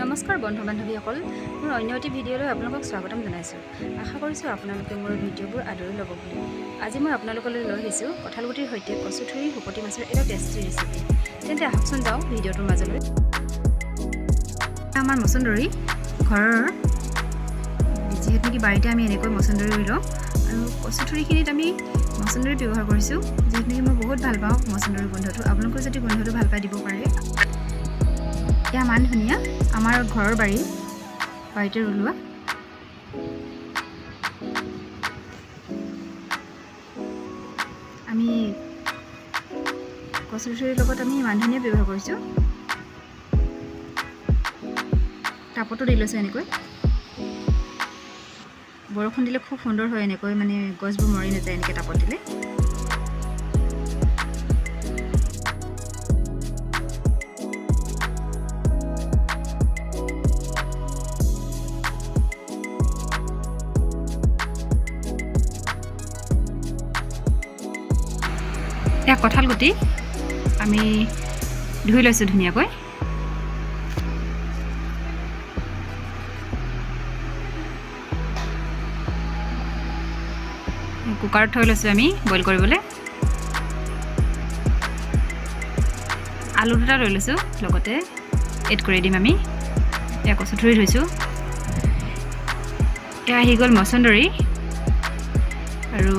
নমস্কাৰ বন্ধু বান্ধৱীসকল, মোৰ অন্য এটি ভিডিঅ'লৈ আপোনালোকক স্বাগতম জনাইছোঁ। আশা কৰিছোঁ আপোনালোকে মোৰ ভিডিঅ'বোৰ আদৰি ল'ব বুলি। আজি মই আপোনালোকলৈ লৈ আহিছোঁ কঁঠালগুটিৰ সৈতে কচুথুৰি শুকতি মাছৰ এটা টেষ্টি ৰেচিপি। তেন্তে আহকচোন যাওঁ ভিডিঅ'টোৰ মাজলৈ। আমাৰ মচন্দৰী ঘৰৰ, যিহেতু নেকি বাৰীতে আমি এনেকৈ মচন্দৰী ৰুই লওঁ, আৰু কচুথুৰিখিনিত আমি মচন্দৰী ব্যৱহাৰ কৰিছোঁ, যিহেতু নেকি মই বহুত ভাল পাওঁ মচন্দৰী গোন্ধটো। আপোনালোকেও যদি গোন্ধটো ভাল পাই দিব পাৰে। এয়া মান ধনিয়া, আমাৰ ঘৰৰ বাৰীতে ৰুলোৱা। আমি কচুথুৰিৰ লগত আমি মান ধনিয়া ব্যৱহাৰ কৰিছোঁ। টাবতো দি লৈছোঁ এনেকৈ। বৰষুণ দিলে খুব সুন্দৰ হয়, এনেকৈ মানে গছবোৰ মৰি নাযায় এনেকৈ টাবত দিলে। এয়া কঁঠাল গুটি আমি ধুই লৈছোঁ ধুনীয়াকৈ। কুকাৰত থৈ লৈছোঁ আমি বইল কৰিবলৈ। আলু দুটা লৈ লৈছোঁ, লগতে এড কৰি দিম আমি। এয়া কচুথুৰি থৈছোঁ। এয়া আহি গ'ল মচন্দৰী, আৰু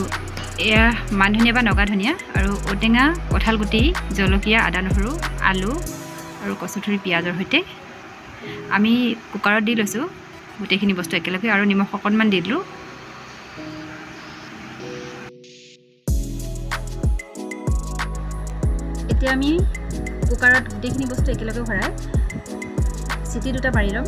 এয়া মান ধনিয়া বা নগা ধনিয়া, আৰু ঔটেঙা, কঁঠাল গুটি, জলকীয়া, আদা নহৰু, আলু আৰু কচুথুৰি পিঁয়াজৰ সৈতে আমি কুকাৰত দি লৈছোঁ গোটেইখিনি বস্তু একেলগে, আৰু নিমখ অকণমান দি দিলোঁ। এতিয়া আমি কুকাৰত গোটেইখিনি বস্তু একেলগে ভৰাই চিটি দুটা পাৰি ল'ম।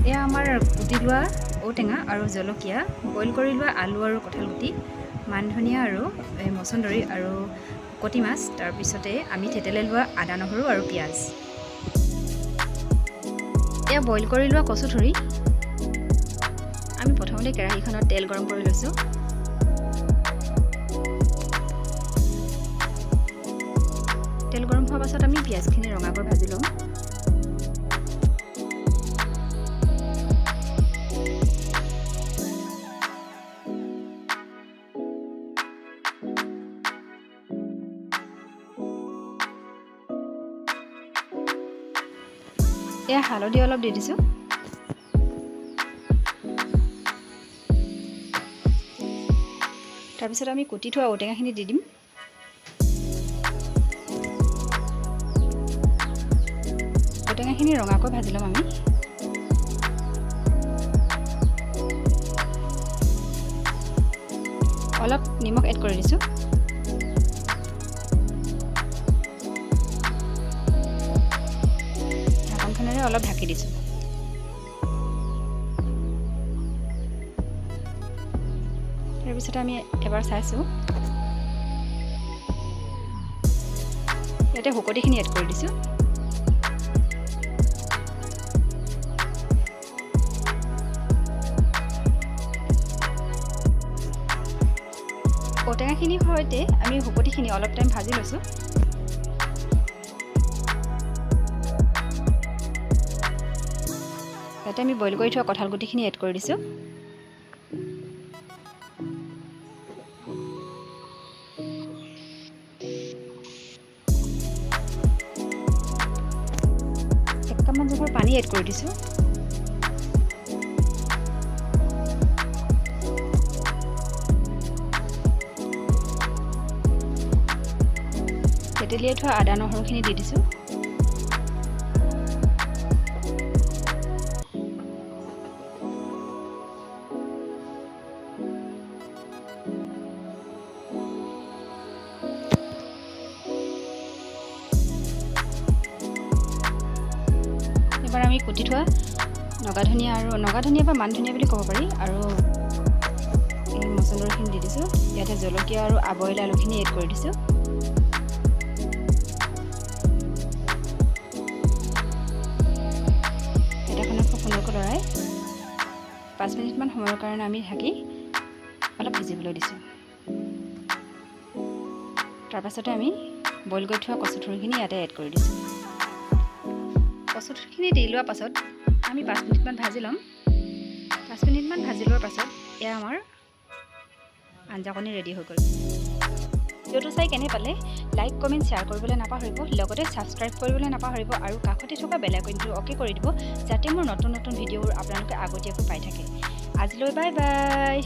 এয়া আমাৰ কুটি লোৱা ঔটেঙা আৰু জলকীয়া, বইল কৰি লোৱা আলু আৰু কঁঠাল গুটি, মান ধনিয়া আৰু মচন্দৰী আৰু শুকতি মাছ, তাৰপিছতে আমি থেতেলাই লোৱা আদা নহৰু আৰু পিঁয়াজ। এয়া বইল কৰি লোৱা কচুথুৰি আমি প্ৰথমতে কেৰাহীখনত তেল গৰম কৰি লৈছোঁ। তেল গৰম হোৱাৰ পাছত আমি পিঁয়াজখিনি ৰঙাকৈ ভাজি ল'ম। এয়া হালধি অলপ দি দিছোঁ। তাৰপিছত আমি কুটি থোৱা ঔটেঙাখিনি দি দিম। ঔটেঙাখিনি ৰঙাকৈ ভাজি ল'ম আমি। অলপ নিমখ এড কৰি দিছোঁ। ঢাকনখনেৰে অলপ ঢাকি দিছোঁ। তাৰপিছত আমি এবাৰ চাইছোঁ। ইয়াতে শুকতিখিনি এড কৰি দিছোঁ। ঔটেঙাখিনিৰ সৈতে আমি শুকতিখিনি অলপ টাইম ভাজি লৈছোঁ। ইয়াতে আমি বইল কৰি থোৱা কঁঠাল গুটিখিনি এড কৰি দিছোঁ। এক কাপমান জোখৰ পানী এড কৰি দিছোঁ। তেতেলিয়াই থোৱা আদা নহৰুখিনি দি দিছোঁ। এবাৰ আমি কুটি থোৱা নগা ধনিয়া বা মান ধনিয়া বুলি ক'ব পাৰি, আৰু এই মচন্দৰীখিনি দি দিছোঁ। ইয়াতে জলকীয়া আৰু বইল আলুখিনি এড কৰি দিছোঁ। হেতাখনত খুব সুন্দৰকৈ লৰাই 5 মিনিটমান সময়ৰ কাৰণে আমি ঢাকি সিজিবলৈ দিছোঁ তাৰপাছতে আমি বইল কৰি থোৱা কচুথুৰিখিনি ইয়াতে এড কৰি দিছোঁ কচুথুৰিখিনি দি লোৱাৰ পাছত আমি 5 মিনিটমান ভাজি ল'ম 5 মিনিটমান ভাজি লোৱাৰ পাছত এয়া আমাৰ আঞ্জাকণি ৰেডি হৈ গ'ল ভিডিঅ'টো চাই কেনে পালে লাইক কমেণ্ট শ্বেয়াৰ কৰিবলৈ নাপাহৰিব লগতে ছাবস্ক্ৰাইব কৰিবলৈ নাপাহৰিব আৰু কাষতে থকা বেল আইকনটো অ'কে কৰি দিব যাতে মোৰ নতুন নতুন ভিডিঅ'বোৰ আপোনালোকে আগতীয়াকৈ পাই থাকে আজিলৈ বাই বাই